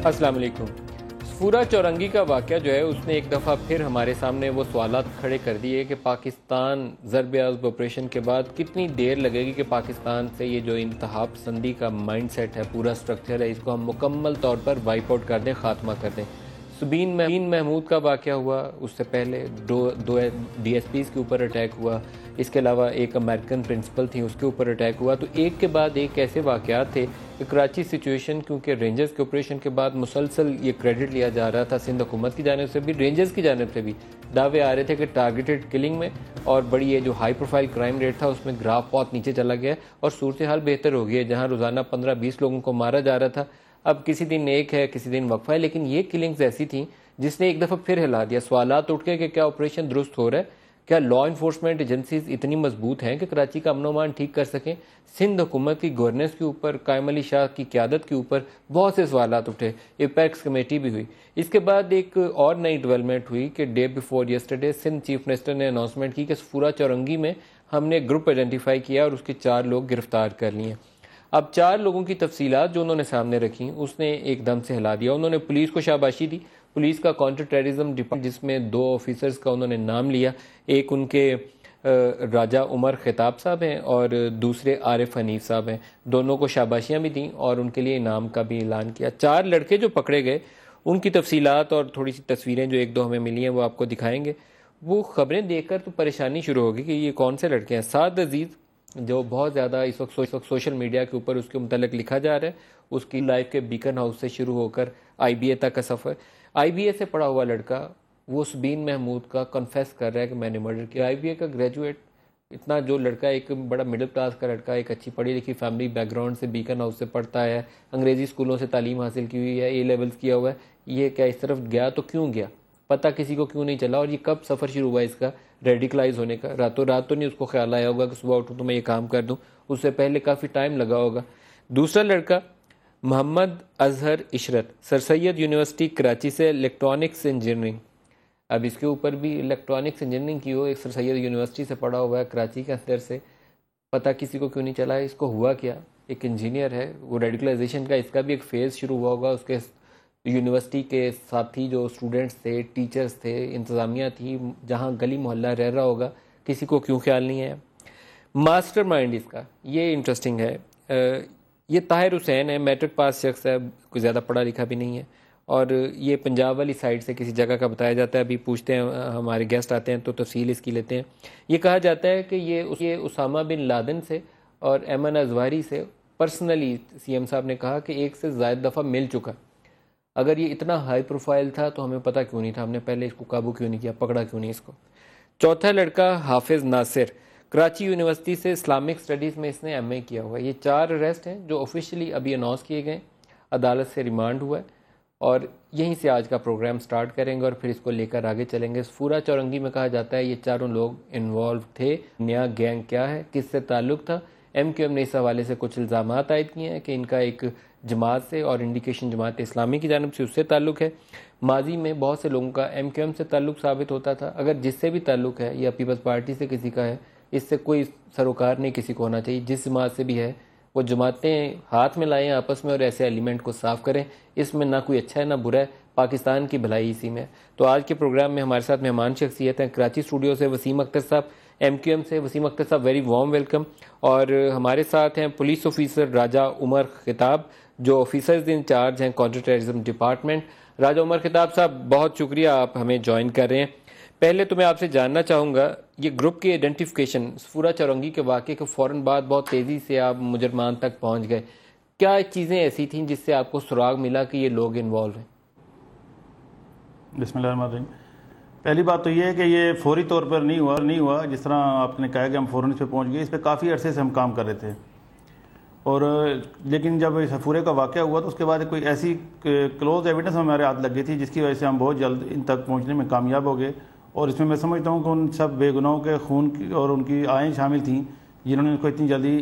السلام علیکم۔ سفورہ چورنگی کا واقعہ جو ہے اس نے ایک دفعہ پھر ہمارے سامنے وہ سوالات کھڑے کر دیے کہ پاکستان ضرب عضب آپریشن کے بعد کتنی دیر لگے گی کہ پاکستان سے یہ جو انتہا پسندی کا مائنڈ سیٹ ہے، پورا سٹرکچر ہے، اس کو ہم مکمل طور پر وائپ آؤٹ کر دیں، خاتمہ کر دیں۔ سبین محمود کا واقعہ ہوا، اس سے پہلے دو ڈی ایس پیز کے اوپر اٹیک ہوا، اس کے علاوہ ایک امریکن پرنسپل تھی، اس کے اوپر اٹیک ہوا۔ تو ایک کے بعد ایک ایسے واقعات تھے کہ کراچی سچویشن، کیونکہ رینجرز کے آپریشن کے بعد مسلسل یہ کریڈٹ لیا جا رہا تھا سندھ حکومت کی جانب سے بھی، رینجرز کی جانب سے بھی دعوے آ رہے تھے کہ ٹارگیٹڈ کلنگ میں اور بڑی یہ جو ہائی پروفائل کرائم ریٹ تھا اس میں گراف بہت نیچے چلا گیا اور صورتحال بہتر ہو گئی ہے، جہاں روزانہ 15-20 لوگوں کو مارا جا رہا تھا، اب کسی دن ایک ہے، کسی دن وقفہ ہے، لیکن یہ کلنگز ایسی تھیں جس نے ایک دفعہ پھر ہلا دیا۔ سوالات اٹھ کے کہ کیا آپریشن درست ہو رہا ہے، کیا لا انفورسمنٹ ایجنسیز اتنی مضبوط ہیں کہ کراچی کا امن و امان ٹھیک کر سکیں؟ سندھ حکومت کی گورننس کے اوپر، قائم علی شاہ کی قیادت کے اوپر بہت سے سوالات اٹھے، ایپیکس کمیٹی بھی ہوئی۔ اس کے بعد ایک اور نئی ڈیولپمنٹ ہوئی کہ day before yesterday Sindh chief minister نے اناؤنسمنٹ کی کہ سفورہ چورنگی میں ہم نے گروپ آئیڈینٹیفائی کیا اور اس کے 4 لوگ گرفتار کر لیے۔ اب 4 لوگوں کی تفصیلات جو انہوں نے سامنے رکھی اس نے ایک دم سے ہلا دیا۔ انہوں نے پولیس کو شاباشی دی، پولیس کا کانٹر ٹیررزم ڈپارٹمنٹ جس میں 2 آفیسرز کا انہوں نے نام لیا، ایک ان کے راجہ عمر خطاب صاحب ہیں اور دوسرے عارف حنیف صاحب ہیں، دونوں کو شاباشیاں بھی دیں اور ان کے لیے انعام کا بھی اعلان کیا۔ 4 لڑکے جو پکڑے گئے ان کی تفصیلات اور تھوڑی سی تصویریں جو 1-2 ہمیں ملی ہیں وہ آپ کو دکھائیں گے۔ وہ خبریں دیکھ کر تو پریشانی شروع ہوگی کہ یہ کون سے لڑکے ہیں۔ سعد عزیز جو بہت زیادہ اس وقت سوشل میڈیا کے اوپر اس کے متعلق لکھا جا رہا ہے، اس کی لائف کے بیکن ہاؤس سے شروع ہو کر آئی بی اے تک کا سفر، آئی بی اے سے پڑھا ہوا لڑکا، وہ سبین محمود کا کنفیس کر رہا ہے کہ میں نے مرڈر کیا۔ آئی بی اے کا گریجویٹ، اتنا جو لڑکا ایک بڑا مڈل کلاس کا لڑکا، ایک اچھی پڑھی لکھی فیملی بیک گراؤنڈ سے بیکن ہاؤس سے پڑھتا ہے، انگریزی اسکولوں سے تعلیم حاصل کی ہوئی ہے، اے لیولز کیا ہوا ہے، یہ کیا اس طرف گیا تو کیوں گیا، پتہ کسی کو کیوں نہیں چلا، اور یہ کب سفر شروع ہوا اس کا ریڈیکلائز ہونے کا؟ راتوں رات تو نہیں اس کو خیال آیا ہوگا کہ صبح اٹھوں تو میں یہ کام کر دوں، اس سے پہلے کافی ٹائم لگا ہوگا۔ دوسرا لڑکا محمد اظہر عشرت، سر سید یونیورسٹی کراچی سے الیکٹرانکس انجینئرنگ، اب اس کے اوپر بھی الیکٹرانکس انجینئرنگ کی ہو، ایک سر سید یونیورسٹی سے پڑھا ہوا ہے کراچی کے اندر سے، پتہ کسی کو کیوں نہیں چلا ہے، اس کو ہوا کیا؟ ایک انجینئر ہے، وہ ریڈیکلائزیشن کا اس کا بھی ایک فیز شروع ہوا ہوگا، اس کے یونیورسٹی کے ساتھی جو اسٹوڈنٹس تھے، ٹیچرز تھے، انتظامیہ تھی، جہاں گلی محلہ رہ رہا ہوگا، کسی کو کیوں خیال نہیں ہے؟ ماسٹر مائنڈ اس کا یہ انٹرسٹنگ ہے، یہ طاہر حسین ہے، میٹرک پاس شخص ہے، کوئی زیادہ پڑھا لکھا بھی نہیں ہے، اور یہ پنجاب والی سائڈ سے کسی جگہ کا بتایا جاتا ہے، ابھی پوچھتے ہیں ہمارے گیسٹ آتے ہیں تو تفصیل اس کی لیتے ہیں۔ یہ کہا جاتا ہے کہ یہ اسامہ بن لادن سے اور ایمن ازواری سے پرسنلی سی ایم صاحب نے کہا کہ 1 سے زائد دفعہ مل چکا۔ اگر یہ اتنا ہائی پروفائل تھا تو ہمیں پتہ کیوں نہیں تھا، ہم نے پہلے اس کو قابو کیوں نہیں کیا، پکڑا کیوں نہیں اس کو؟ چوتھا لڑکا حافظ ناصر، کراچی یونیورسٹی سے اسلامک اسٹڈیز میں اس نے ایم اے کیا ہوا ہے۔ یہ 4 اریسٹ ہیں جو آفیشلی ابھی اناؤنس کیے گئے، عدالت سے ریمانڈ ہوا ہے، اور یہیں سے آج کا پروگرام سٹارٹ کریں گے اور پھر اس کو لے کر آگے چلیں گے۔ سفورہ چورنگی میں کہا جاتا ہے یہ 4 لوگ انوالو تھے۔ نیا گینگ کیا ہے، کس سے تعلق تھا؟ ایم کیو ایم نے اس حوالے سے کچھ الزامات عائد کیے ہیں کہ ان کا ایک جماعت سے، اور انڈیکیشن جماعت اسلامی کی جانب سے اس سے تعلق ہے۔ ماضی میں بہت سے لوگوں کا ایم کیو ایم سے تعلق ثابت ہوتا تھا، اگر جس سے بھی تعلق ہے یا پیپلز پارٹی سے کسی کا ہے، اس سے کوئی سروکار نہیں کسی کو ہونا چاہیے، جس جماعت سے بھی ہے وہ جماعتیں ہاتھ میں لائیں آپس میں اور ایسے ایلیمنٹ کو صاف کریں، اس میں نہ کوئی اچھا ہے نہ برا ہے، پاکستان کی بھلائی اسی میں ہے۔ تو آج کے پروگرام میں ہمارے ساتھ مہمان شخصیت ہیں، کراچی اسٹوڈیو سے وسیم اختر صاحب، ایم کیو ایم سے وسیم اختر صاحب، ویری وارم ویلکم، اور ہمارے ساتھ ہیں پولیس آفیسر راجہ عمر خطاب جو آفیسرز انچارج ہیں کانٹر ٹیررزم ڈپارٹمنٹ۔ راجہ عمر خطاب صاحب بہت شکریہ آپ ہمیں جوائن کر رہے ہیں۔ پہلے تو میں آپ سے جاننا چاہوں گا یہ گروپ کی آئیڈینٹیفیکیشن، سفورہ چورنگی کے واقعے کے فوراً بعد بہت تیزی سے آپ مجرمان تک پہنچ گئے، کیا چیزیں ایسی تھیں جس سے آپ کو سراغ ملا کہ یہ لوگ انوالو ہیں؟ بسم اللہ الرحمن الرحیم۔ پہلی بات تو یہ ہے کہ یہ فوری طور پر نہیں ہوا جس طرح آپ نے کہا کہ ہم فوراً اس پہ پہنچ گئے، اس پہ کافی عرصے سے ہم کام کر رہے تھے، اور لیکن جب سفورے کا واقعہ ہوا تو اس کے بعد کوئی ایسی کلوز ایویڈنس ہمارے ہاتھ لگ گئی تھی جس کی وجہ سے ہم بہت جلد ان تک پہنچنے میں کامیاب ہو گئے، اور اس میں سمجھتا ہوں کہ ان سب بے گناہوں کے خون کی اور ان کی آہیں شامل تھیں جنہوں نے ان کو اتنی جلدی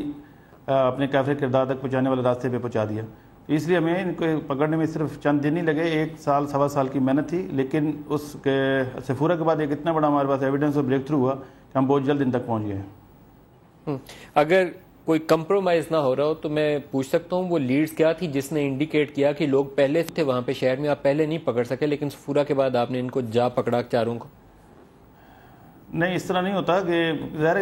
اپنے کافر کردار تک پہنچانے والے راستے پہ پہنچا دیا۔ اس لیے ہمیں ان کو پکڑنے میں صرف چند دن نہیں لگے، 1 سال سوا سال کی محنت تھی، لیکن اس کے سفورہ کے بعد ایک اتنا بڑا ہمارے پاس ایویڈنس اور بریک تھرو ہوا کہ ہم بہت جلد ان تک پہنچ گئے ہیں۔ اگر کوئی کمپرومائز نہ ہو رہا ہو تو میں پوچھ سکتا ہوں وہ لیڈز کیا تھی جس نے انڈیکیٹ کیا کہ لوگ پہلے تھے وہاں پہ شہر میں، آپ پہلے نہیں پکڑ سکے لیکن صفورہ کے بعد آپ نے ان کو جا پکڑا چاروں کو؟ نہیں، اس طرح نہیں ہوتا کہ ظاہر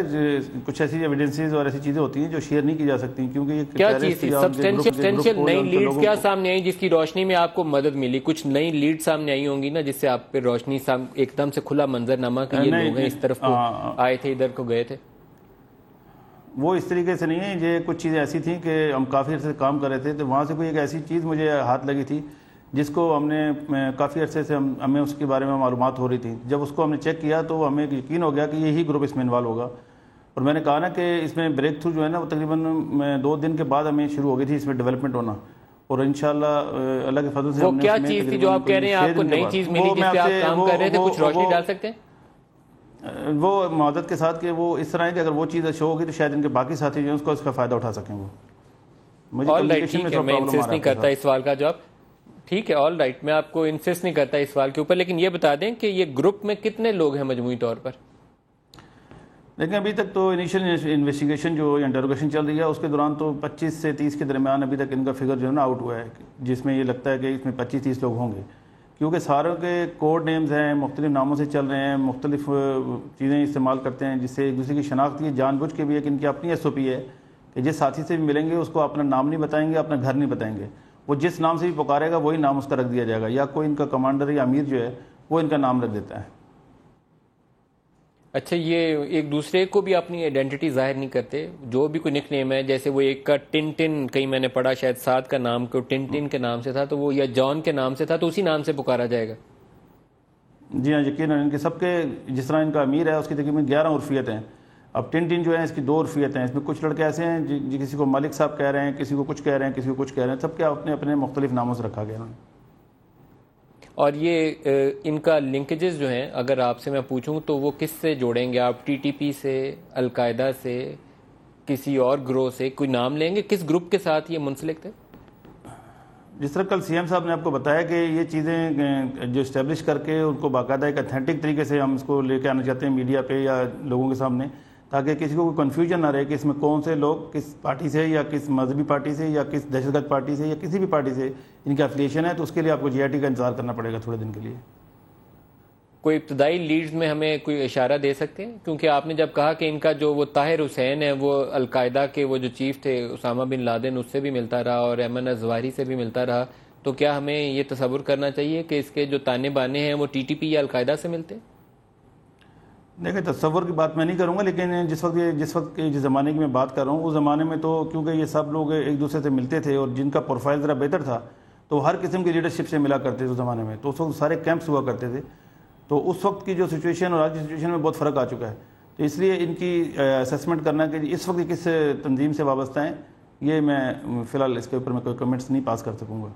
کچھ ایسی ایویڈنسز اور ایسی چیزیں ہوتی ہیں جو شیئر نہیں کی جا سکتی، کیونکہ یہ کیا چیز تھی سبسٹینشیل نئی لیڈز کیا سامنے آئی جس کی روشنی میں آپ کو مدد ملی؟ کچھ نئی لیڈ سامنے آئی ہوں گی نا جس سے آپ پہ روشنی ایک دم سے کھلا منظرنامہ کہ یہ لوگ ہیں اس طرف کو آئے تھے ادھر کو گئے تھے؟ وہ اس طریقے سے نہیں ہے، یہ کچھ چیزیں ایسی تھیں کہ ہم کافی عرصے سے کام کر رہے تھے، تو وہاں سے کوئی ایک ایسی چیز مجھے ہاتھ لگی تھی جس کو ہم نے کافی عرصے سے ہمیں اس کے بارے میں معلومات ہو رہی تھی. جب اس کو ہم نے چیک کیا تو ہمیں یقین ہو گیا کہ یہی گروپ اس میں انوالو ہوگا. اور میں نے کہا نا کہ اس میں بریک تھرو جو ہے نا وہ تقریباً 2 دن کے بعد ہمیں شروع ہو گئی تھی اس میں ڈیولپمنٹ ہونا. اور انشاءاللہ اللہ کے فضل سے وہ کیا چیز تھی جو آپ کہہ رہے ہیں آپ کو نئی چیز ملی جس پہ آپ کام کر رہے تھے؟ کچھ روشنی ڈال سکتے ہیں؟ وہ معذرت کے ساتھ کہ وہ اس طرح ہے کہ اگر وہ چیز شو ہوگی تو شاید ان کے باقی ساتھی جو ہیں اس کا فائدہ اٹھا سکیں. وہ مجھے ٹھیک ہے، میں انسسٹ نہیں کرتا اس سوال کا جواب. ٹھیک ہے، آل رائٹ، میں آپ کو انسسٹ نہیں کرتا اس سوال کے اوپر، لیکن یہ بتا دیں کہ یہ گروپ میں کتنے لوگ ہیں مجموعی طور پر؟ لیکن ابھی تک تو انیشیل انویسٹیگیشن جو انٹروگیشن چل رہی ہے اس کے دوران تو 25 سے 30 کے درمیان ابھی تک ان کا فگر جو ہے نا آؤٹ ہوا ہے، جس میں یہ لگتا ہے کہ اس میں 25-30 لوگ ہوں گے، کیونکہ ساروں کے کوڈ نیمز ہیں، مختلف ناموں سے چل رہے ہیں، مختلف چیزیں استعمال کرتے ہیں جس سے ایک دوسرے کی شناخت کی جان بوجھ کے بھی ہے کہ ان کی اپنی SOP ہے کہ جس ساتھی سے بھی ملیں گے اس کو اپنا نام نہیں بتائیں گے، اپنا گھر نہیں بتائیں گے. وہ جس نام سے بھی پکارے گا وہی نام اس کا رکھ دیا جائے گا، یا کوئی ان کا کمانڈر یا امیر جو ہے وہ ان کا نام رکھ دیتا ہے. اچھا، یہ ایک دوسرے کو بھی اپنی آئیڈینٹی ظاہر نہیں کرتے؟ جو بھی کوئی نک نیم ہے، جیسے وہ ایک کا ٹن کہیں میں نے پڑھا شاید سعد کا نام کو ٹن کے نام سے تھا تو وہ یا جان کے نام سے تھا تو اسی نام سے پکارا جائے گا؟ جی ہاں، یقیناً ان کے سب کے جس طرح ان کا امیر ہے اس کی تقریباً 11 عرفیت ہیں. اب ٹن جو ہے اس کی 2 عرفیت ہیں. اس میں کچھ لڑکے ایسے ہیں جی کسی کو مالک صاحب کہہ رہے ہیں، کسی کو کچھ کہہ رہے ہیں، کسی کو کچھ کہہ رہے ہیں، سب کے اپنے اپنے مختلف ناموں سے رکھا گیا. اور یہ ان کا لنکیجز جو ہیں اگر آپ سے میں پوچھوں تو وہ کس سے جوڑیں گے آپ؟ TTP سے، القاعدہ سے، کسی اور گروہ سے؟ کوئی نام لیں گے کس گروپ کے ساتھ یہ منسلک تھے؟ جس طرح کل CM صاحب نے آپ کو بتایا کہ یہ چیزیں جو اسٹیبلش کر کے ان کو باقاعدہ ایک اتھینٹک طریقے سے ہم اس کو لے کے آنا چاہتے ہیں میڈیا پہ یا لوگوں کے سامنے، تاکہ کسی کو کوئی کنفیوژن نہ رہے کہ اس میں کون سے لوگ کس پارٹی سے یا کس مذہبی پارٹی سے یا کس دہشت گرد پارٹی سے یا کسی بھی پارٹی سے ان کی افیلیشن ہے. تو اس کے لیے آپ کو GIT کا انتظار کرنا پڑے گا تھوڑے دن کے لیے. کوئی ابتدائی لیڈز میں ہمیں کوئی اشارہ دے سکتے ہیں؟ کیونکہ آپ نے جب کہا کہ ان کا جو وہ طاہر حسین ہے وہ القاعدہ کے وہ جو چیف تھے اسامہ بن لادن اس سے بھی ملتا رہا اور ایمن الظواہری سے بھی ملتا رہا، تو کیا ہمیں یہ تصور کرنا چاہیے کہ اس کے جو تانے بانے ہیں وہ TTP یا القاعدہ سے ملتے ہیں؟ دیکھیں، تصور کی بات میں نہیں کروں گا، لیکن جس وقت جس زمانے کی میں بات کر رہا ہوں اس زمانے میں تو کیونکہ یہ سب لوگ ایک دوسرے سے ملتے تھے اور جن کا پروفائل ذرا بہتر تھا تو ہر قسم کی لیڈرشپ سے ملا کرتے تھے اس زمانے میں. تو اس وقت سارے کیمپس ہوا کرتے تھے. تو اس وقت کی جو سچویشن اور آج کی سچویشن میں بہت فرق آ چکا ہے. تو اس لیے ان کی اسیسمنٹ کرنا کہ اس وقت کس تنظیم سے وابستہ ہیں، یہ میں فی الحال اس کے اوپر میں کوئی کمنٹس نہیں پاس کر سکوں گا.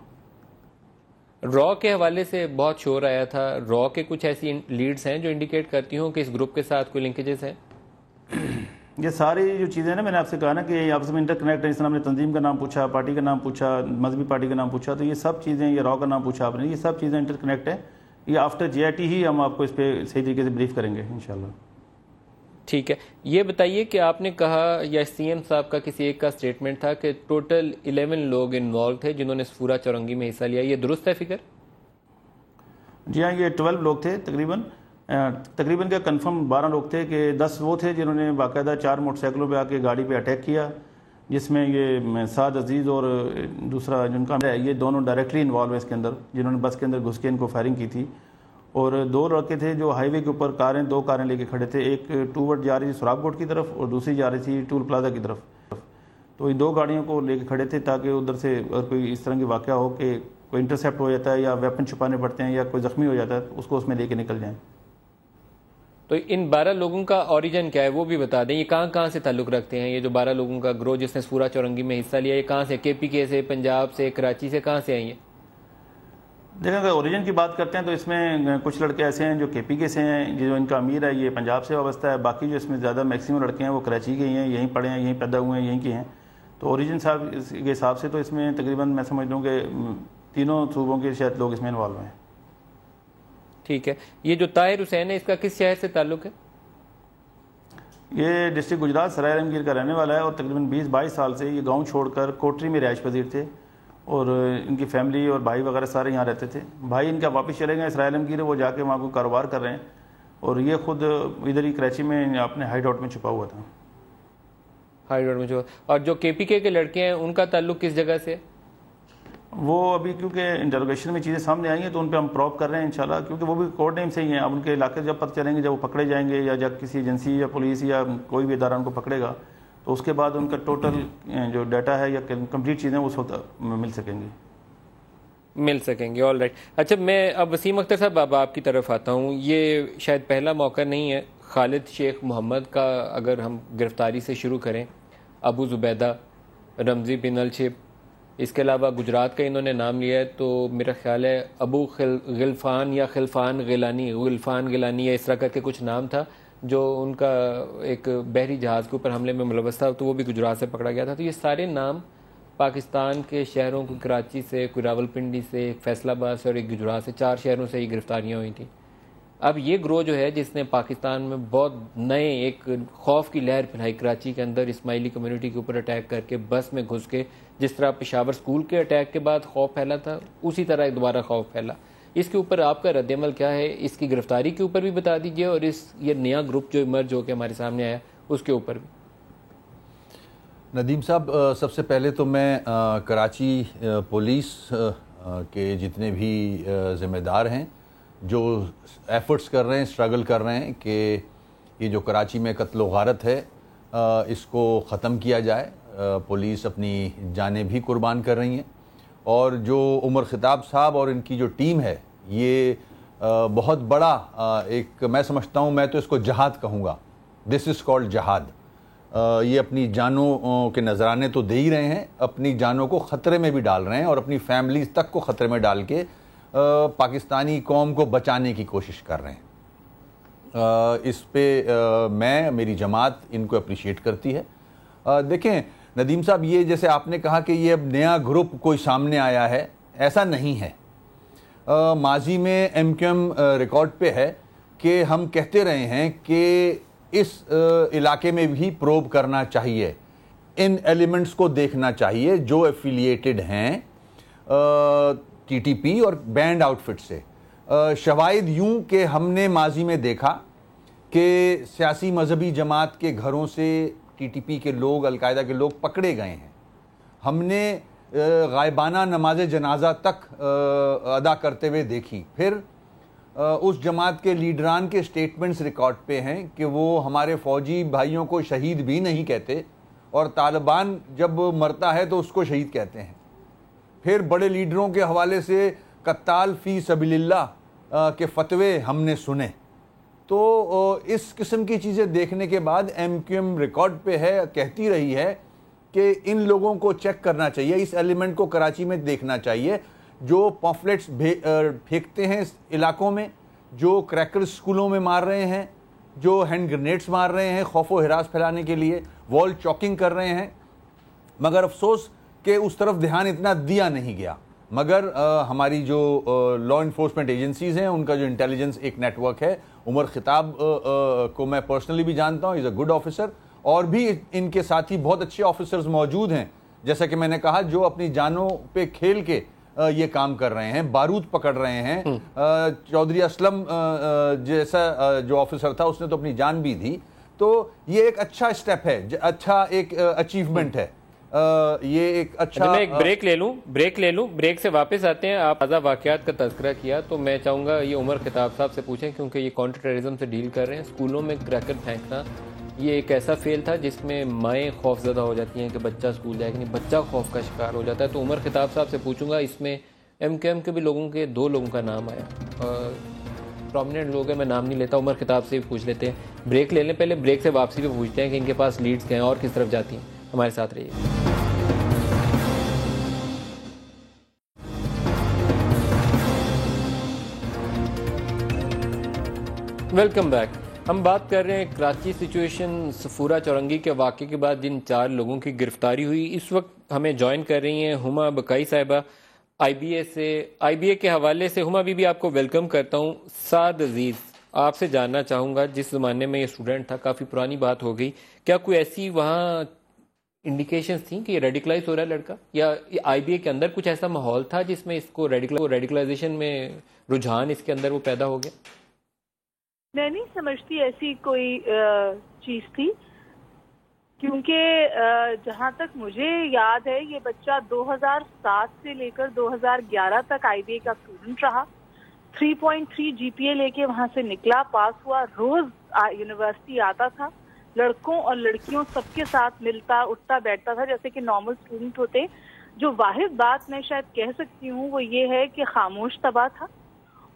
را کے حوالے سے بہت شور آیا تھا، را کے کچھ ایسی لیڈز ہیں جو انڈیکیٹ کرتی ہوں کہ اس گروپ کے ساتھ کوئی لنکیجز ہیں؟ یہ ساری جو چیزیں نا میں نے آپ سے کہا نا کہ یہ آپس میں انٹر کنیکٹ ہے. اس طرح ہم نے تنظیم کا نام پوچھا، پارٹی کا نام پوچھا، مذہبی پارٹی کا نام پوچھا، تو یہ سب چیزیں، یہ را کا نام پوچھا آپ نے، یہ سب چیزیں انٹر کنیکٹ ہے. یہ آفٹر GIT ہی ہم آپ کو اس پہ صحیح طریقے سے بریف کریں گے انشاءاللہ. ٹھیک ہے، یہ بتائیے کہ آپ نے کہا یا CM صاحب کا کسی ایک کا اسٹیٹمنٹ تھا کہ ٹوٹل 11 لوگ انوالو تھے جنہوں نے صفورہ چورنگی میں حصہ لیا، یہ درست ہے فگر؟ جی ہاں، یہ 12 لوگ تھے تقریباً کیا کنفرم 12 لوگ تھے کہ 10 وہ تھے جنہوں نے باقاعدہ 4 موٹر سائیکلوں پہ آ کے گاڑی پہ اٹیک کیا، جس میں یہ سعد عزیز اور دوسرا جن کا ہے یہ دونوں ڈائریکٹلی انوالو ہیں اس کے اندر، جنہوں نے بس کے اندر گھس کے ان کو فائرنگ کی تھی. اور 2 لڑکے تھے جو ہائی وے کے اوپر 2 کاریں لے کے کھڑے تھے، ایک ٹوورڈ جا رہی تھی سراب کوٹ کی طرف اور دوسری جا رہی تھی ٹول پلازا کی طرف. تو یہ 2 گاڑیوں کو لے کے کھڑے تھے تاکہ ادھر سے اگر کوئی اس طرح کی واقعہ ہو کہ کوئی انٹرسیپٹ ہو جاتا ہے یا ویپن چھپانے پڑتے ہیں یا کوئی زخمی ہو جاتا ہے تو اس کو اس میں لے کے نکل جائیں. تو ان 12 لوگوں کا اوریجن کیا ہے وہ بھی بتا دیں، یہ کہاں سے تعلق رکھتے ہیں؟ یہ جو 12 لوگوں کا گروہ جس نے صفورہ چورنگی میں حصہ لیا، یہ کہاں سے؟ KPK سے، پنجاب سے، کراچی سے، کہاں سے آئی ہیں؟ دیکھیں اگر اوریجن کی بات کرتے ہیں تو اس میں کچھ لڑکے ایسے ہیں جو KPK سے ہیں، جو ان کا امیر ہے یہ پنجاب سے وابستہ ہے. باقی جو اس میں زیادہ میکسیمم لڑکے ہیں وہ کراچی کے ہی ہیں، یہیں پڑھے ہیں، یہیں پیدا ہوئے ہیں، یہیں کے ہیں. تو اوریجن صاحب کے حساب سے تو اس میں تقریباً میں سمجھ لوں کہ تینوں صوبوں کے شاید لوگ اس میں انوالو ہیں. ٹھیک ہے، یہ جو طاہر حسین ہے اس کا کس شہر سے تعلق ہے؟ یہ ڈسٹرکٹ گجرات سرائے عالمگیر کا رہنے والا ہے اور تقریباً 20-22 سال سے یہ گاؤں چھوڑ کر کوٹری میں رہائش پذیر تھے اور ان کی فیملی اور بھائی وغیرہ سارے یہاں رہتے تھے. بھائی ان کا واپس چلے گئے سرائے عالمگیر, وہ جا کے وہاں کو کاروبار کر رہے ہیں اور یہ خود ادھر ہی کراچی میں اپنے ہائی ڈاؤٹ میں چھپا ہوا تھا. ہائی ڈاؤٹ میں چھپا. اور جو KPK کے لڑکے ہیں ان کا تعلق کس جگہ سے؟ وہ ابھی کیونکہ انٹروگیشن میں چیزیں سامنے آئی ہیں تو ان پہ ہم پروب کر رہے ہیں انشاءاللہ, کیونکہ وہ بھی کوڈ نیم سے ہی ہیں. اب ان کے علاقے جب پتہ چلیں گے, جب وہ پکڑے جائیں گے یا جب کسی ایجنسی یا پولیس یا کوئی بھی ادارہ ان کو پکڑے گا تو اس کے بعد ان کا ٹوٹل جو ڈیٹا ہے یا کمپلیٹ چیزیں اس وقت مل سکیں گے. All right. اچھا, میں اب وسیم اختر صاحب اب آپ کی طرف آتا ہوں. یہ شاید پہلا موقع نہیں ہے. خالد شیخ محمد کا اگر ہم گرفتاری سے شروع کریں, ابو زبیدہ, رمزی بن الشب, اس کے علاوہ گجرات کا انہوں نے نام لیا ہے تو میرا خیال ہے ابو غلفان یا خلفان غیلانی یا اس طرح کر کے کچھ نام تھا, جو ان کا ایک بحری جہاز کے اوپر حملے میں ملوث تھا, تو وہ بھی گجرات سے پکڑا گیا تھا. تو یہ سارے نام پاکستان کے شہروں کو, کراچی سے, کوئی راولپنڈی سے, ایک فیصل آباد سے اور ایک گجرات سے, 4 شہروں سے یہ گرفتاریاں ہوئی تھیں. اب یہ گروہ جو ہے جس نے پاکستان میں بہت نئے ایک خوف کی لہر پھیلائی کراچی کے اندر, اسماعیلی کمیونٹی کے اوپر اٹیک کر کے بس میں گھس کے, جس طرح پشاور سکول کے اٹیک کے بعد خوف پھیلا تھا اسی طرح ایک دوبارہ خوف پھیلا. اس کے اوپر آپ کا رد عمل کیا ہے؟ اس کی گرفتاری کے اوپر بھی بتا دیجئے اور یہ نیا گروپ جو ایمرج ہو کے ہمارے سامنے آیا اس کے اوپر بھی. ندیم صاحب, سب سے پہلے تو میں کراچی پولیس کے جتنے بھی ذمہ دار ہیں جو ایفرٹس کر رہے ہیں, اسٹرگل کر رہے ہیں کہ یہ جو کراچی میں قتل و غارت ہے اس کو ختم کیا جائے, پولیس اپنی جانیں بھی قربان کر رہی ہیں. اور جو عمر خطاب صاحب اور ان کی جو ٹیم ہے یہ بہت بڑا ایک, میں سمجھتا ہوں, میں تو اس کو جہاد کہوں گا. دس از کالڈ جہاد. یہ اپنی جانوں کے نذرانے تو دے ہی رہے ہیں, اپنی جانوں کو خطرے میں بھی ڈال رہے ہیں اور اپنی فیملیز تک کو خطرے میں ڈال کے پاکستانی قوم کو بچانے کی کوشش کر رہے ہیں. اس پہ میری جماعت ان کو اپریشیٹ کرتی ہے. دیکھیں ندیم صاحب, یہ جیسے آپ نے کہا کہ یہ اب نیا گروپ کوئی سامنے آیا ہے, ایسا نہیں ہے. ماضی میں MQM ریکارڈ پہ ہے کہ ہم کہتے رہے ہیں کہ اس علاقے میں بھی پروب کرنا چاہیے, ان ایلیمنٹس کو دیکھنا چاہیے جو ایفیلیٹڈ ہیں TTP اور بینڈ آؤٹ فٹ سے. شواہد یوں کہ ہم نے ماضی میں دیکھا کہ سیاسی مذہبی جماعت کے گھروں سے TTP کے لوگ, القاعدہ کے لوگ پکڑے گئے ہیں. ہم نے غائبانہ نماز جنازہ تک ادا کرتے ہوئے دیکھی. پھر اس جماعت کے لیڈران کے سٹیٹمنٹس ریکارڈ پہ ہیں کہ وہ ہمارے فوجی بھائیوں کو شہید بھی نہیں کہتے اور طالبان جب مرتا ہے تو اس کو شہید کہتے ہیں. پھر بڑے لیڈروں کے حوالے سے قتال فی سبیل اللہ کے فتوے ہم نے سنے. تو اس قسم کی چیزیں دیکھنے کے بعد MQM ریکارڈ پہ ہے, کہتی رہی ہے کہ ان لوگوں کو چیک کرنا چاہیے, اس ایلیمنٹ کو کراچی میں دیکھنا چاہیے جو پامفلیٹس پھینکتے ہیں اس علاقوں میں, جو کریکر سکولوں میں مار رہے ہیں, جو ہینڈ گرنیڈز مار رہے ہیں خوف و ہراس پھیلانے کے لیے, وال چاکنگ کر رہے ہیں. مگر افسوس کہ اس طرف دھیان اتنا دیا نہیں گیا. مگر ہماری جو لا انفورسمنٹ ایجنسیز ہیں ان کا جو انٹیلیجنس ایک نیٹ ورک ہے, عمر خطاب کو میں پرسنلی بھی جانتا ہوں, از اے گڈ آفیسر, اور بھی ان کے ساتھی بہت اچھے آفیسرز موجود ہیں جیسا کہ میں نے کہا جو اپنی جانوں پہ کھیل کے یہ کام کر رہے ہیں, بارود پکڑ رہے ہیں. چودھری اسلم جیسا جو آفیسر تھا اس نے تو اپنی جان بھی دی. تو یہ ایک اچھا اسٹیپ ہے, اچھا ایک اچیومنٹ ہے. یہ ایک اچھا, میں ایک بریک لے لوں, بریک سے واپس آتے ہیں. آپ تازہ واقعات کا تذکرہ کیا تو میں چاہوں گا یہ عمر خطاب صاحب سے پوچھیں کیونکہ یہ کانٹر ٹیررزم سے ڈیل کر رہے ہیں. اسکولوں میں کریکر پھینکنا یہ ایک ایسا فیل تھا جس میں مائیں خوف زدہ ہو جاتی ہیں کہ بچہ اسکول جائے کہ نہیں, بچہ خوف کا شکار ہو جاتا ہے. تو عمر خطاب صاحب سے پوچھوں گا, اس میں MQM کے بھی لوگوں کے 2 لوگوں کا نام آیا, پرومیننٹ لوگ ہیں, میں نام نہیں لیتا. عمر خطاب سے بھی پوچھ لیتے ہیں. بریک لے لیں, پہلے بریک سے واپسی پہ پوچھتے ہیں کہ ان کے پاس لیڈز کیا ہیں اور کس طرف جاتی ہیں. ہمارے ساتھ رہیے. Welcome back. ہم بات کر رہے ہیں کراچی سچویشن, صفورہ چورنگی کے واقعے کے بعد جن 4 لوگوں کی گرفتاری ہوئی. اس وقت ہمیں جوائن کر رہی ہیں ہما بکائی صاحبہ IBA سے. IBA کے حوالے سے ہما بی آپ کو ویلکم کرتا ہوں. سعد عزیز آپ سے جاننا چاہوں گا، جس زمانے میں یہ اسٹوڈنٹ تھا، کافی پرانی بات ہو گئی، کیا کوئی ایسی وہاں انڈیکیشنز تھیں کہ یہ ریڈیکلائز ہو رہا ہے لڑکا، یا آئی بی اے کے اندر کچھ ایسا ماحول تھا جس میں اس کو ریڈیکلائزیشن میں رجحان اس کے اندر وہ پیدا ہو گیا؟ میں نہیں سمجھتی ایسی کوئی چیز تھی، کیونکہ جہاں تک مجھے یاد ہے یہ بچہ 2007 سے لے کر 2011 تک آئی بی اے کا اسٹوڈنٹ رہا، 3.3 جی پی اے لے کے وہاں سے نکلا، پاس ہوا، روز یونیورسٹی آتا تھا، لڑکوں اور لڑکیوں سب کے ساتھ ملتا اٹھتا بیٹھتا تھا جیسے کہ نارمل اسٹوڈنٹ ہوتے. جو واحد بات میں شاید کہہ سکتی ہوں وہ یہ ہے کہ خاموش طبع تھا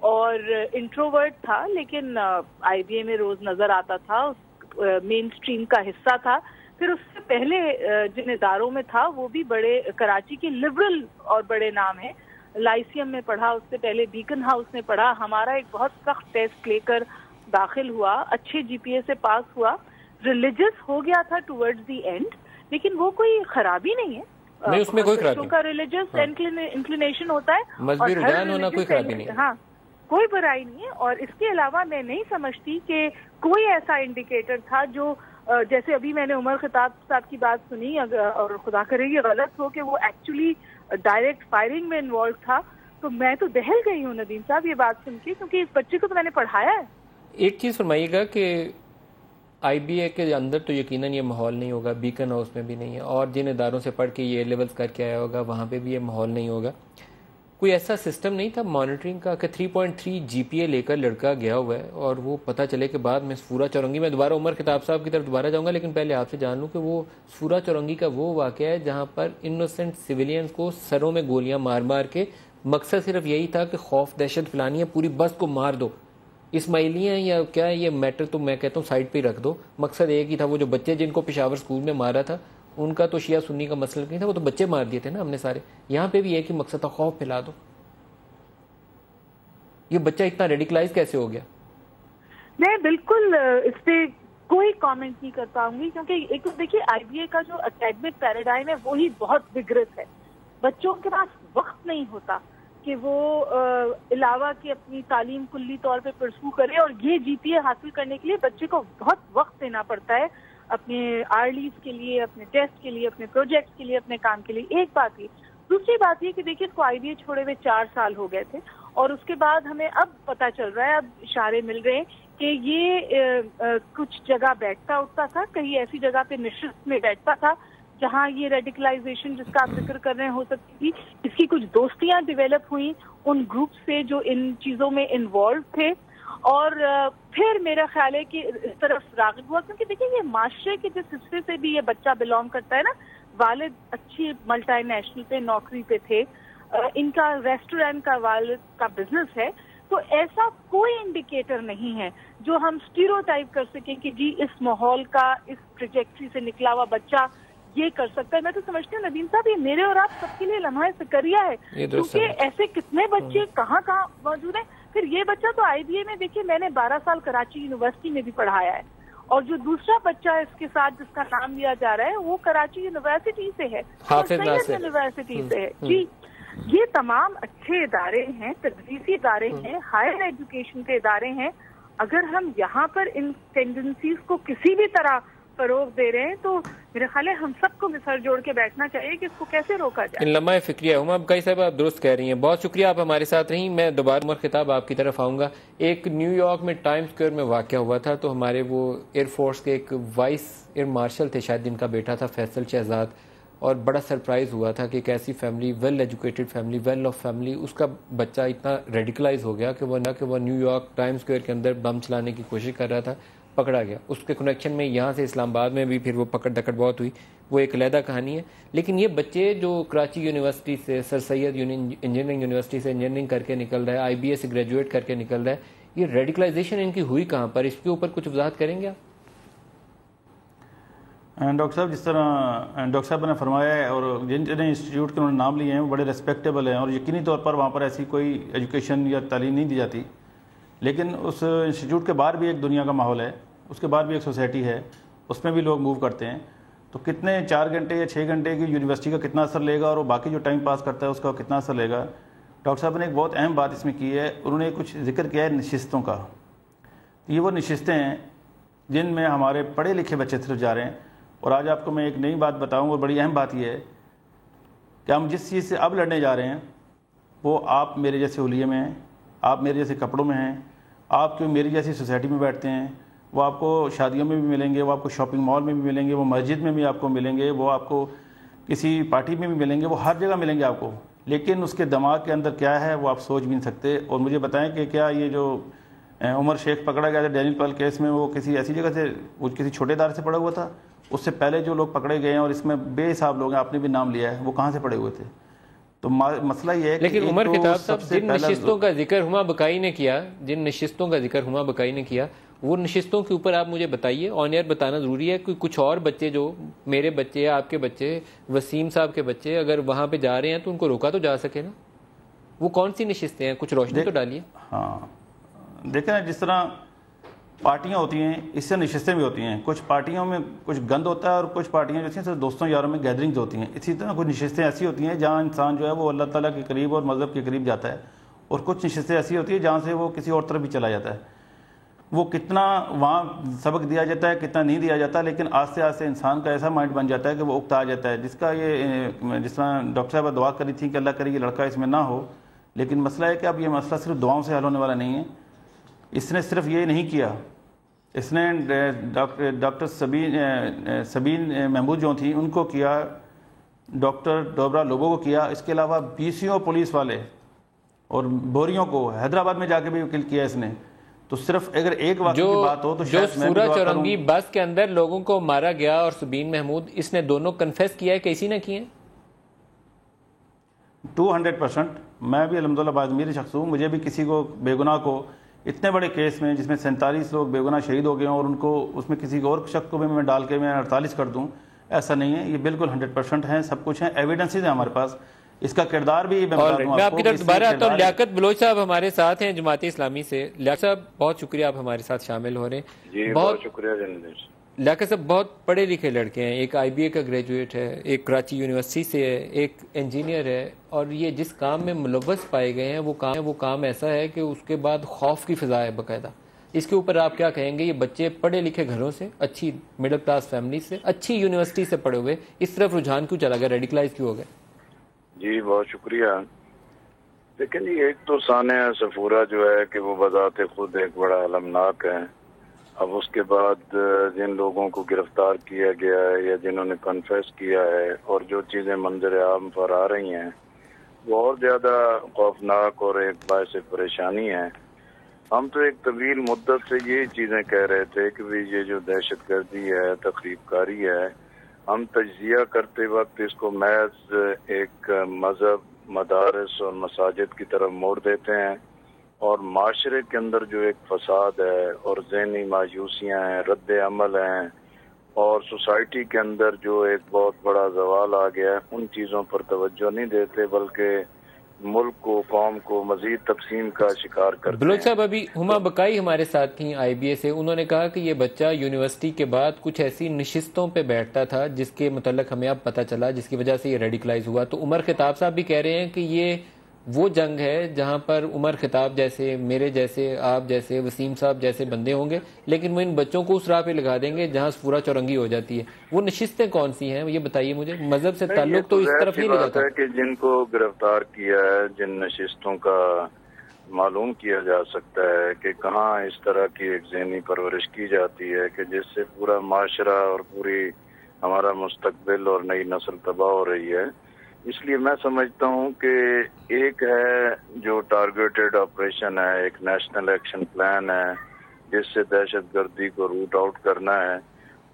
اور انٹروورٹ تھا، لیکن آئی بی اے میں روز نظر آتا تھا، مین اسٹریم کا حصہ تھا. پھر اس سے پہلے جن اداروں میں تھا وہ بھی بڑے کراچی کے لبرل اور بڑے نام ہیں، لائسیم میں پڑھا، اس سے پہلے بیکن ہاؤس میں پڑھا. ہمارا ایک بہت سخت ٹیسٹ لے کر داخل ہوا، اچھے جی پی اے سے پاس ہوا، ریلیجس ہو گیا تھا ٹورڈز دی اینڈ، لیکن وہ کوئی خرابی نہیں ہے. نہیں، اس میں کوئی خرابی نہیں، کا ریلیجس انکلینیشن ہوتا ہے، مذہبی رجحان ہونا کوئی خرابی نہیں ہے. ہاں، کوئی برائی نہیں ہے. اور اس کے علاوہ میں نہیں سمجھتی کہ کوئی ایسا انڈیکیٹر تھا جو جیسے ابھی میں نے عمر خطاب صاحب کی بات سنی، اور خدا کرے یہ غلط ہو کہ وہ ایکچولی ڈائریکٹ فائرنگ میں انوالو تھا، تو میں تو دہل گئی ہوں ندیم صاحب یہ بات سن کے، کیونکہ اس بچے کو تو میں نے پڑھایا ہے. ایک چیز فرمائیے گا کہ آئی بی اے کے اندر تو یقیناً یہ ماحول نہیں ہوگا، بیکن ہاؤس میں بھی نہیں ہے، اور جن اداروں سے پڑھ کے یہ لیولز کر کے آیا ہوگا وہاں پہ بھی یہ ماحول نہیں ہوگا. کوئی ایسا سسٹم نہیں تھا مانیٹرنگ کا کہ 3.3 جی پی اے لے کر لڑکا گیا ہوا ہے اور وہ پتہ چلے کہ بعد میں سفورہ چورنگی، میں دوبارہ عمر خطاب صاحب کی طرف دوبارہ جاؤں گا، لیکن پہلے آپ سے جان لوں کہ وہ سفورہ چورنگی کا وہ واقعہ ہے جہاں پر انوسنٹ سویلینز کو سروں میں گولیاں مار مار کے مقصد صرف یہی تھا کہ خوف دہشت پھیلانی ہے، پوری بس کو مار دو. اسماعیلی ہیں یا کیا، یہ میٹر تو میں کہتا ہوں سائڈ پہ ہی رکھ دو، مقصد ایک ہی تھا. وہ جو بچے جن کو پشاور اسکول میں مارا تھا ان کا تو شیعہ سنی کا مسئلہ نہیں تھا، وہ تو بچے مار دیے تھے نا ہم نے سارے. یہاں پہ بھی ایک ہی مقصد تھا، خوف پھیلا دو. یہ بچہ اتنا ریڈیکلائز کیسے ہو گیا؟ میں بالکل اس پہ کوئی کامنٹ نہیں کر پاؤں گی، کیونکہ ایک تو دیکھیے آئی بی اے کا جو اکیڈمک پیراڈائم ہے وہی بہت وگرس ہے. بچوں کے پاس وقت نہیں ہوتا کہ وہ علاوہ کہ اپنی تعلیم کلی طور پہ پرسو کرے، اور یہ جی پی اے حاصل کرنے کے لیے بچے کو بہت وقت دینا پڑتا ہے اپنے آرلیز کے لیے، اپنے ٹیسٹ کے لیے، اپنے پروجیکٹ کے لیے، اپنے کام کے لیے. ایک بات یہ. دوسری بات یہ کہ دیکھیے اس کو آئی بی اے چھوڑے ہوئے 4 سال ہو گئے تھے، اور اس کے بعد ہمیں اب پتہ چل رہا ہے، اب اشارے مل رہے ہیں کہ یہ کچھ جگہ بیٹھتا اٹھتا تھا، کہیں ایسی جگہ پہ نشست میں بیٹھتا تھا جہاں یہ ریڈیکلائزیشن جس کا آپ ذکر کر رہے ہیں ہو سکتی تھی. اس کی کچھ دوستیاں ڈیولپ ہوئیں ان گروپ سے جو ان چیزوں میں انوالو تھے، اور پھر میرا خیال ہے کہ اس طرف راغب ہوا. کیونکہ دیکھیں یہ معاشرے کے جس حصے سے بھی یہ بچہ بلانگ کرتا ہے نا، والد اچھی ملٹی نیشنل پہ نوکری پہ تھے، ان کا ریسٹورینٹ کا والد کا بزنس ہے، تو ایسا کوئی انڈیکیٹر نہیں ہے جو ہم اسٹیریوٹائپ کر سکیں کہ جی اس ماحول کا، اس ٹریجیکٹری سے نکلا ہوا بچہ یہ کر سکتا ہے. میں تو سمجھتی ہوں ندیم صاحب یہ میرے اور آپ سب کے لیے لمحہ سکریہ ہے، کیونکہ ایسے کتنے بچے کہاں کہاں موجود ہیں. پھر یہ بچہ تو آئی بی اے میں دیکھیے میں نے 12 سال کراچی یونیورسٹی میں بھی پڑھایا ہے، اور جو دوسرا بچہ اس کے ساتھ جس کا نام لیا جا رہا ہے وہ کراچی یونیورسٹی سے ہے، سید یونیورسٹی سے ہے. جی یہ تمام اچھے ادارے ہیں، تدریسی ادارے ہیں، ہائر ایجوکیشن کے ادارے ہیں. اگر ہم یہاں پر ان ٹینڈنسیز کو کسی بھی طرح فروغ دے رہے ہیں تو میرے خیال ہے ہم سب کو سر جوڑ کے بیٹھنا چاہیے کہ اس کو کیسے روکا جائے. ان لمحہ فکریہ ہوں اب کئی صاحب آپ درست کہہ رہی ہیں. بہت شکریہ آپ ہمارے ساتھ رہیں. میں دوبارہ عمر خطاب آپ کی طرف آؤں گا. ایک نیو یارک میں ٹائم اسکوائر میں واقعہ ہوا تھا، تو ہمارے وہ ایئر فورس کے ایک وائس ایئر مارشل تھے شاید، جن کا بیٹا تھا فیصل شہزاد، اور بڑا سرپرائز ہوا تھا کہ ایک ایسی family, well educated family, well off family, اس کا بچہ اتنا ریڈیکلائز ہو گیا کہ وہ نیو یارک ٹائم اسکوائر کے اندر بم چلانے کی کوشش کر رہا تھا، پکڑا گیا. اس کے کنیکشن میں یہاں سے اسلام آباد میں بھی پھر وہ پکڑ دکڑ بہت ہوئی، وہ ایک علیحدہ کہانی ہے. لیکن یہ بچے جو کراچی یونیورسٹی سے، سر سید انجینئرنگ یونیورسٹی سے انجینئرنگ کر کے نکل رہا ہے، آئی بی اے سے گریجویٹ کر کے نکل رہا ہے، یہ ریڈیکلائزیشن ان کی ہوئی کہاں پر؟ اس کے اوپر کچھ وضاحت کریں گے آپ؟ ڈاکٹر صاحب جس طرح ڈاکٹر صاحب نے فرمایا ہے، اور جن جن انسٹیٹیوٹ کے انہوں نے نام لیے ہیں وہ بڑے ریسپیکٹیبل ہیں، اور یقینی طور پر وہاں پر ایسی کوئی ایجوکیشن یا تعلیم نہیں دی جاتی. لیکن اس انسٹیٹیوٹ کے باہر بھی ایک دنیا کا ماحول ہے، اس کے بعد بھی ایک سوسائٹی ہے، اس میں بھی لوگ موو کرتے ہیں. تو کتنے 4 گھنٹے یا 6 گھنٹے کی یونیورسٹی کا کتنا اثر لے گا، اور وہ باقی جو ٹائم پاس کرتا ہے اس کا کتنا اثر لے گا. ڈاکٹر صاحب نے ایک بہت اہم بات اس میں کی ہے، انہوں نے کچھ ذکر کیا ہے نشستوں کا. یہ وہ نشستیں ہیں جن میں ہمارے پڑھے لکھے بچے صرف جا رہے ہیں. اور آج آپ کو میں ایک نئی بات بتاؤں، اور بڑی اہم بات یہ ہے کہ ہم جس چیز سے اب لڑنے جا رہے ہیں وہ آپ میرے جیسے حلیے میں ہیں، آپ میرے جیسے کپڑوں میں ہیں، آپ جو میری جیسی سوسائٹی میں بیٹھتے ہیں، وہ آپ کو شادیوں میں بھی ملیں گے، وہ آپ کو شاپنگ مال میں بھی ملیں گے، وہ مسجد میں بھی آپ کو ملیں گے، وہ آپ کو کسی پارٹی میں بھی ملیں گے، وہ ہر جگہ ملیں گے آپ کو. لیکن اس کے دماغ کے اندر کیا ہے وہ آپ سوچ بھی نہیں سکتے. اور مجھے بتائیں کہ کیا یہ جو عمر شیخ پکڑا گیا تھا ڈینیل پال کیس میں، وہ کسی ایسی جگہ سے، وہ کسی چھوٹے ادارے سے پڑا ہوا تھا؟ اس سے پہلے جو لوگ پکڑے گئے ہیں اور اس میں بے حساب لوگ ہیں، آپ نے بھی نام لیا ہے، وہ کہاں سے پڑے ہوئے تھے؟ تو مسئلہ یہ ہے کہ لیکن عمر خطاب صاحب جن نشستوں کا ذکر ہما بقائی نے کیا، وہ نشستوں کے اوپر آپ مجھے بتائیے، آن ایئر بتانا ضروری ہے کہ کچھ اور بچے جو میرے بچے، آپ کے بچے، وسیم صاحب کے بچے اگر وہاں پہ جا رہے ہیں تو ان کو روکا تو جا سکے نا. وہ کون سی نشستیں ہیں؟ کچھ روشنی تو ڈالیے. ہاں دیکھیں نا، جس طرح پارٹیاں ہوتی ہیں اس سے نشستیں بھی ہوتی ہیں. کچھ پارٹیوں میں کچھ گند ہوتا ہے اور کچھ پارٹیاں جو ہیں دوستوں یاروں میں گیدرنگز ہوتی ہیں. اسی طرح کچھ نشستیں ایسی ہوتی ہیں جہاں انسان جو ہے وہ اللہ تعالیٰ کے قریب اور مذہب کے قریب جاتا ہے، اور کچھ نشستیں ایسی ہوتی ہیں جہاں سے وہ کسی اور طرف بھی چلا جاتا ہے. وہ کتنا وہاں سبق دیا جاتا ہے کتنا نہیں دیا جاتا، لیکن آہستہ آہستہ انسان کا ایسا مائنڈ بن جاتا ہے کہ وہ اکتا آ جاتا ہے. جس کا یہ جس طرح ڈاکٹر صاحبہ دعا کری تھی کہ اللہ کرے یہ لڑکا اس میں نہ ہو، لیکن مسئلہ ہے کہ اب یہ مسئلہ صرف دعاؤں سے حل ہونے والا نہیں ہے. اس نے صرف یہ نہیں کیا، اس نے ڈاکٹر سبین محمود جو تھیں ان کو کیا، ڈاکٹر ڈوبرا لوبو کو کیا، اس کے علاوہ بیسیوں پولیس والے اور بوریوں کو حیدرآباد میں جا کے بھی کل کیا اس نے. تو صرف اگر ایک واقعے کی بات ہو تو جو سورہ چورنگی بس کے اندر لوگوں کو مارا گیا اور سبین محمود، اس نے دونوں کنفیس کیا ہے کہ اسی نے کیے؟ 200%. میں بھی الحمدللہ باضمیر شخص ہوں، مجھے بھی کسی کو بے گناہ کو اتنے بڑے کیس میں جس میں 47 لوگ بے گناہ شہید ہو گئے ہیں اور ان کو اس میں کسی اور شخص کو بھی میں ڈال کے میں 48 کر دوں، ایسا نہیں ہے. یہ بالکل 100% ہیں، سب کچھ ہیں، ایویڈنسز ہیں ہمارے پاس. اس کا کردار بھی میں بتا دوں میں آپ کی طرف دوبارہ آتا ہوں. لیاقت بلوچ صاحب ہمارے ساتھ ہیں جماعت اسلامی سے. لیاقت صاحب بہت شکریہ آپ ہمارے ساتھ شامل ہو رہے ہیں. جی بہت شکریہ جنید. لیاقت صاحب بہت پڑھے لکھے لڑکے ہیں، ایک آئی بی اے کا گریجویٹ ہے، ایک کراچی یونیورسٹی سے ہے، ایک انجینئر ہے، اور یہ جس کام میں ملوث پائے گئے ہیں وہ کام ایسا ہے کہ اس کے بعد خوف کی فضا ہے باقاعدہ. اس کے اوپر آپ کیا کہیں گے؟ یہ بچے پڑھے لکھے گھروں سے، اچھی مڈل کلاس فیملی سے، اچھی یونیورسٹی سے پڑھے ہوئے، اس طرف رجحان کیوں چلا گیا، ریڈیکلائز کیوں ہو گئے؟ جی بہت شکریہ. لیکن یہ ایک تو سانحہ صفورہ جو ہے کہ وہ بذات خود ایک بڑا المناک ہے. اب اس کے بعد جن لوگوں کو گرفتار کیا گیا ہے یا جنہوں نے کنفیس کیا ہے اور جو چیزیں منظر عام پر آ رہی ہیں وہ اور زیادہ خوفناک اور ایک باعث پریشانی ہے. ہم تو ایک طویل مدت سے یہی چیزیں کہہ رہے تھے کہ یہ جو دہشت گردی ہے، تخریب کاری ہے، ہم تجزیہ کرتے وقت اس کو محض ایک مذہب، مدارس اور مساجد کی طرف موڑ دیتے ہیں، اور معاشرے کے اندر جو ایک فساد ہے اور ذہنی مایوسیاں ہیں، رد عمل ہیں، اور سوسائٹی کے اندر جو ایک بہت بڑا زوال آ گیا ہے، ان چیزوں پر توجہ نہیں دیتے بلکہ ملک کو، قوم کو مزید تقسیم کا شکار کرتے ہیں. بلوچ صاحب ابھی ہما بقائی ہمارے ساتھ تھیں آئی بی اے سے، انہوں نے کہا کہ یہ بچہ یونیورسٹی کے بعد کچھ ایسی نشستوں پہ بیٹھتا تھا جس کے متعلق ہمیں اب پتہ چلا جس کی وجہ سے یہ ریڈیکلائز ہوا. تو عمر خطاب صاحب بھی کہہ رہے ہیں کہ یہ وہ جنگ ہے جہاں پر عمر خطاب جیسے، میرے جیسے، آپ جیسے، وسیم صاحب جیسے بندے ہوں گے، لیکن وہ ان بچوں کو اس راہ پہ لگا دیں گے جہاں سفورہ چورنگی ہو جاتی ہے. وہ نشستیں کون سی ہیں یہ بتائیے مجھے. مذہب سے تعلق تو اس طرف ہی نہیں جاتا ہے کہ جن کو گرفتار کیا ہے، جن نشستوں کا معلوم کیا جا سکتا ہے کہ کہاں اس طرح کی ایک ذہنی پرورش کی جاتی ہے کہ جس سے پورا معاشرہ اور پوری ہمارا مستقبل اور نئی نسل تباہ ہو رہی ہے. اس لیے میں سمجھتا ہوں کہ ایک ہے جو ٹارگیٹڈ آپریشن ہے، ایک نیشنل ایکشن پلان ہے جس سے دہشت گردی کو روٹ آؤٹ کرنا ہے.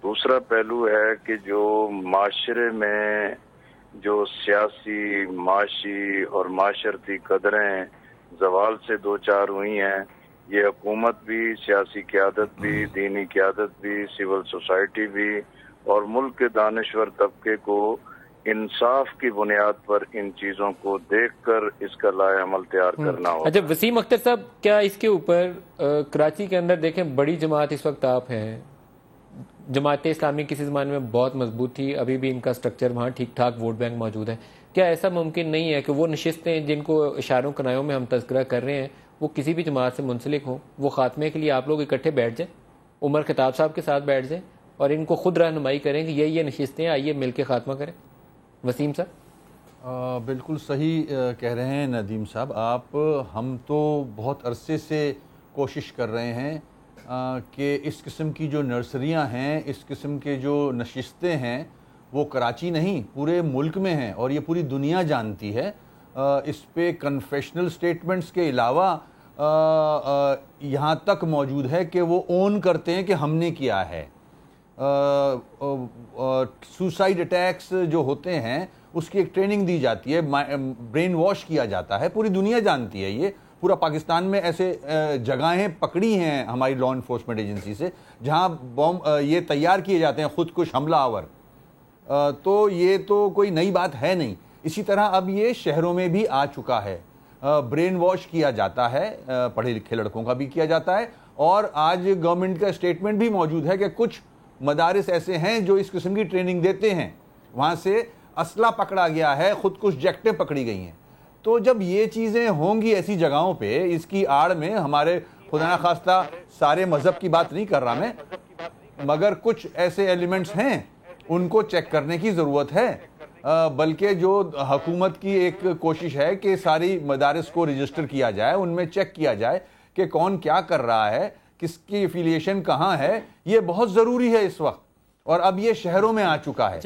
دوسرا پہلو ہے کہ جو معاشرے میں جو سیاسی، معاشی اور معاشرتی قدریں زوال سے دو چار ہوئی ہیں، یہ حکومت بھی، سیاسی قیادت بھی، دینی قیادت بھی، سول سوسائٹی بھی اور ملک کے دانشور طبقے کو انصاف کی بنیاد پر ان چیزوں کو دیکھ کر اس کا لائحہ عمل تیار کرنا ہوگا. اچھا وسیم اختر صاحب، کیا اس کے اوپر کراچی کے اندر دیکھیں بڑی جماعت اس وقت آپ ہیں، جماعت اسلامی کسی زمانے میں بہت مضبوط تھی، ابھی بھی ان کا سٹرکچر وہاں ٹھیک ٹھاک ووٹ بینک موجود ہے، کیا ایسا ممکن نہیں ہے کہ وہ نشستیں جن کو اشاروں کنایوں میں ہم تذکرہ کر رہے ہیں وہ کسی بھی جماعت سے منسلک ہوں، وہ خاتمے کے لیے آپ لوگ اکٹھے بیٹھ جائیں، عمر خطاب صاحب کے ساتھ بیٹھ جائیں اور ان کو خود رہنمائی کریں کہ یہ نشستیں آئیے مل کے خاتمہ کریں. وسیم صاحب. بالکل صحیح کہہ رہے ہیں ندیم صاحب آپ. ہم تو بہت عرصے سے کوشش کر رہے ہیں کہ اس قسم کی جو نرسریاں ہیں، اس قسم کے جو نشستیں ہیں، وہ کراچی نہیں پورے ملک میں ہیں اور یہ پوری دنیا جانتی ہے. اس پہ کنفیشنل سٹیٹمنٹس کے علاوہ یہاں تک موجود ہے کہ وہ اون کرتے ہیں کہ ہم نے کیا ہے. سوسائڈ اٹیکس جو ہوتے ہیں اس کی ایک ٹریننگ دی جاتی ہے، برین واش کیا جاتا ہے، پوری دنیا جانتی ہے. یہ پورا پاکستان میں ایسے جگہیں پکڑی ہیں ہماری لا انفورسمنٹ ایجنسی سے جہاں بم یہ تیار کیے جاتے ہیں خودکش حملہ آور. تو یہ تو کوئی نئی بات ہے نہیں. اسی طرح اب یہ شہروں میں بھی آ چکا ہے. برین واش کیا جاتا ہے، پڑھے لکھے لڑکوں کا بھی کیا جاتا ہے. اور آج گورنمنٹ کا اسٹیٹمنٹ بھی موجود ہے کہ کچھ مدارس ایسے ہیں جو اس قسم کی ٹریننگ دیتے ہیں، وہاں سے اسلحہ پکڑا گیا ہے، خودکش جیکٹیں پکڑی گئی ہیں. تو جب یہ چیزیں ہوں گی ایسی جگہوں پہ، اس کی آڑ میں ہمارے خدا نخواستہ سارے مذہب کی بات نہیں کر رہا میں، مگر کچھ ایسے ایلیمنٹس ہیں ان کو چیک کرنے کی ضرورت ہے. بلکہ جو حکومت کی ایک کوشش ہے کہ ساری مدارس کو رجسٹر کیا جائے، ان میں چیک کیا جائے کہ کون کیا کر رہا ہے، کس کی افیلیشن کہاں ہے، یہ بہت ضروری ہے اس وقت. اور اب یہ شہروں میں آ چکا ہے.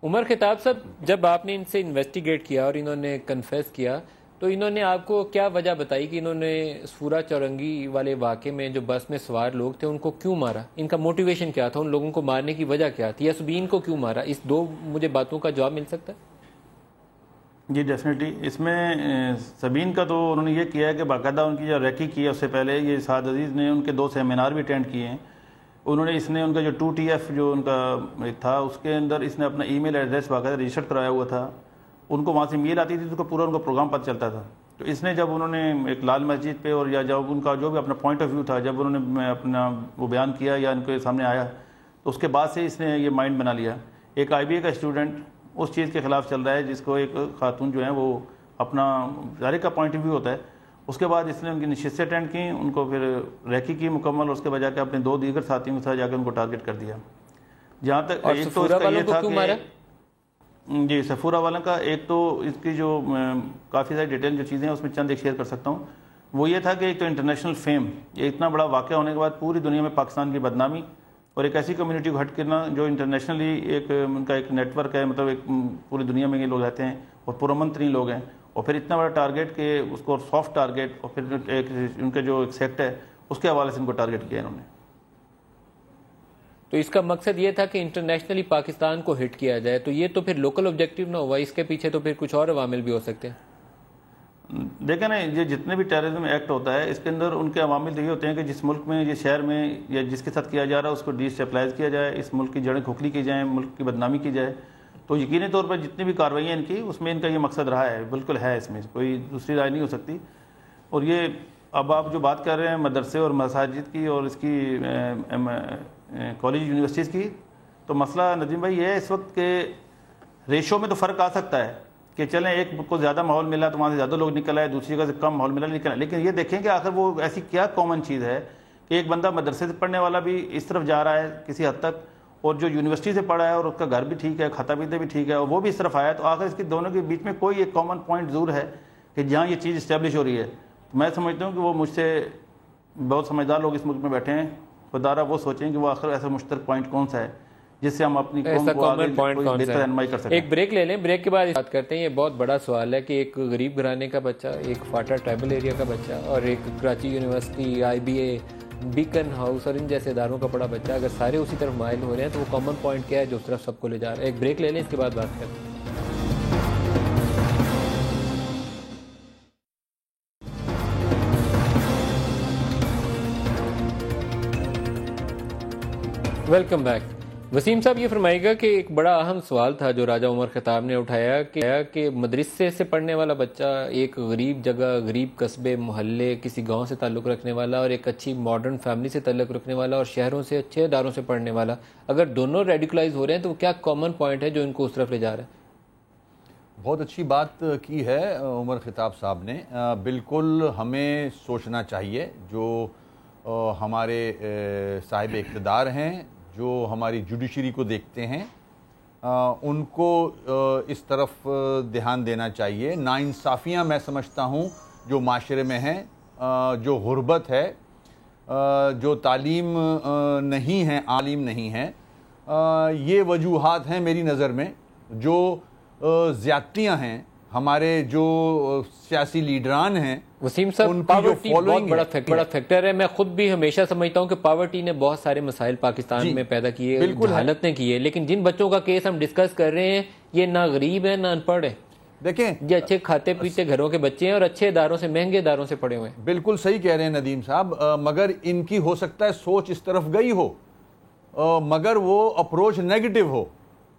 عمر خطاب صاحب، جب آپ نے ان سے انویسٹیگیٹ کیا اور انہوں نے کنفیس کیا تو انہوں نے آپ کو کیا وجہ بتائی کہ انہوں نے سفورہ چورنگی والے واقعے میں جو بس میں سوار لوگ تھے ان کو کیوں مارا؟ ان کا موٹیویشن کیا تھا؟ ان لوگوں کو مارنے کی وجہ کیا تھی؟ یا سبین کو کیوں مارا؟ اس دو مجھے باتوں کا جواب مل سکتا ہے؟ جی ڈیفینیٹلی. اس میں سبین کا تو انہوں نے یہ کیا ہے کہ باقاعدہ ان کی جو ریکی کی ہے اس سے پہلے یہ سعد عزیز نے ان کے 2 سیمینار بھی اٹینڈ کیے ہیں. اس نے ان کا جو 2TF جو ان کا تھا اس کے اندر اس نے اپنا ای میل ایڈریس باقاعدہ رجسٹر کرایا ہوا تھا. ان کو وہاں سے میل آتی تھی تو پورا ان کا پروگرام پتہ چلتا تھا. تو اس نے جب انہوں نے ایک لال مسجد پہ اور یا جب ان کا جو بھی اپنا پوائنٹ آف ویو تھا جب انہوں نے اپنا وہ بیان کیا یا ان کے سامنے آیا تو اس کے بعد سے اس نے یہ مائنڈ بنا لیا. ایک IBA کا اسٹوڈنٹ اس چیز کے خلاف چل رہا ہے جس کو ایک خاتون جو ہیں وہ اپنا ظاہر کا پوائنٹ آف ویو ہوتا ہے. اس کے بعد اس نے ان کی نشستیں اٹینڈ کی، ان کو پھر ریکی کی مکمل، اس کے بعد جا کے اپنے 2 دیگر ساتھیوں کے ساتھ جا کے ان کو ٹارگٹ کر دیا. جہاں تک ایک تو اس کا یہ تھا کہ جی سفورہ والا کا ایک تو اس کی جو کافی ساری ڈیٹیل جو چیزیں ہیں اس میں چند ایک شیئر کر سکتا ہوں. وہ یہ تھا کہ ایک تو انٹرنیشنل فیم، یہ اتنا بڑا واقعہ ہونے کے بعد پوری دنیا میں پاکستان کی بدنامی اور ایک ایسی کمیونٹی کو ہٹ کرنا جو انٹرنیشنلی ایک ان کا ایک نیٹ ورک ہے، مطلب ایک پوری دنیا میں یہ لوگ رہتے ہیں اور پرامن ترین لوگ ہیں، اور پھر اتنا بڑا ٹارگیٹ کہ اس کو سافٹ ٹارگیٹ اور پھر ایک ان کا جو ایک سیکٹ ہے اس کے حوالے سے ان کو ٹارگیٹ کیا انہوں نے. تو اس کا مقصد یہ تھا کہ انٹرنیشنلی پاکستان کو ہٹ کیا جائے. تو یہ تو پھر لوکل آبجیکٹیو نہ ہوا، اس کے پیچھے تو پھر کچھ اور عوامل بھی ہو سکتے ہیں. دیکھیں نا، یہ جتنے بھی ٹیررزم ایکٹ ہوتا ہے اس کے اندر ان کے عوامل تو یہ ہوتے ہیں کہ جس ملک میں، جس شہر میں یا جس کے ساتھ کیا جا رہا ہے اس کو ڈی اسٹیبلائز کیا جائے، اس ملک کی جڑیں کھوکھلی کی جائیں، ملک کی بدنامی کی جائے. تو یقینی طور پر جتنی بھی کارروائیاں ان کی اس میں ان کا یہ مقصد رہا ہے، بالکل ہے، اس میں کوئی دوسری رائے نہیں ہو سکتی. اور یہ اب آپ جو بات کر رہے ہیں مدرسے اور مساجد کی اور اس کی کالج یونیورسٹیز کی، تو مسئلہ ندیم بھائی یہ ہے اس وقت کہ ریشو میں تو فرق آ سکتا ہے کہ چلیں ایک کو زیادہ ماحول ملا تو وہاں سے زیادہ لوگ نکل آئے، دوسری جگہ سے کم ماحول ملا نکل آئے. لیکن یہ دیکھیں کہ آخر وہ ایسی کیا کامن چیز ہے کہ ایک بندہ مدرسے سے پڑھنے والا بھی اس طرف جا رہا ہے کسی حد تک، اور جو یونیورسٹی سے پڑھا ہے اور اس کا گھر بھی ٹھیک ہے، کھاتا پیتے بھی ٹھیک ہے، اور وہ بھی اس طرف آیا ہے. تو آخر اس کے دونوں کے بیچ میں کوئی ایک کامن پوائنٹ ضرور ہے کہ جہاں یہ چیز اسٹیبلش ہو رہی ہے. میں سمجھتا ہوں کہ وہ مجھ سے بہت سمجھدار لوگ اس ملک میں بیٹھے ہیں، خدارہ وہ سوچیں کہ وہ آخر ایسا مشترک پوائنٹ کون سا ہے جس سے ہم اپنی قوم کو آگے بہتر رہنمائی کر سکیں. ایک بریک لے لیں، بریک کے بعد بات کرتے ہیں. یہ بہت بڑا سوال ہے کہ ایک غریب گھرانے کا بچہ، ایک فاٹا ٹرائبل ایریا کا بچہ اور ایک Karachi university, IBA، Beaconhouse اور ان جیسے اداروں کا بڑا بچہ اگر سارے اسی طرف مائل ہو رہے ہیں تو وہ کامن پوائنٹ کیا ہے جو اس طرف سب کو لے جا رہا ہے. ایک بریک لے لیں، اس کے بعد بات کرتے ہیں. Welcome back. وسیم صاحب یہ فرمائے گا کہ ایک بڑا اہم سوال تھا جو راجہ عمر خطاب نے اٹھایا کہ مدرسے سے پڑھنے والا بچہ ایک غریب جگہ، غریب قصبے، محلے، کسی گاؤں سے تعلق رکھنے والا اور ایک اچھی ماڈرن فیملی سے تعلق رکھنے والا اور شہروں سے اچھے اداروں سے پڑھنے والا، اگر دونوں ریڈیکلائز ہو رہے ہیں تو کیا کامن پوائنٹ ہے جو ان کو اس طرف لے جا رہا ہے؟ بہت اچھی بات کی ہے عمر خطاب صاحب نے. بالکل ہمیں سوچنا چاہیے جو ہمارے صاحب اقتدار ہیں, جو ہماری جوڈیشری کو دیکھتے ہیں, ان کو اس طرف دھیان دینا چاہیے. ناانصافیاں میں سمجھتا ہوں جو معاشرے میں ہیں, جو غربت ہے, جو تعلیم نہیں ہے, عالم نہیں ہے, یہ وجوہات ہیں میری نظر میں. جو زیادتیاں ہیں ہمارے جو سیاسی لیڈران ہیں, وسیم صاحب, ان کی جو پاورٹی بہت فالوئنگ بڑا فیکٹر ہے. میں خود بھی ہمیشہ سمجھتا ہوں کہ پاورٹی نے بہت سارے مسائل پاکستان میں پیدا کیے, جہالت نے کیے. لیکن جن بچوں کا کیس ہم ڈسکس کر رہے ہیں یہ نہ غریب ہیں نہ ان پڑھ ہیں. دیکھیں یہ اچھے کھاتے پیتے گھروں کے بچے ہیں اور اچھے اداروں سے, مہنگے اداروں سے پڑھے ہوئے ہیں. بالکل صحیح کہہ رہے ہیں ندیم صاحب, مگر ان کی ہو سکتا ہے سوچ اس طرف گئی ہو, مگر وہ اپروچ نیگیٹو ہو.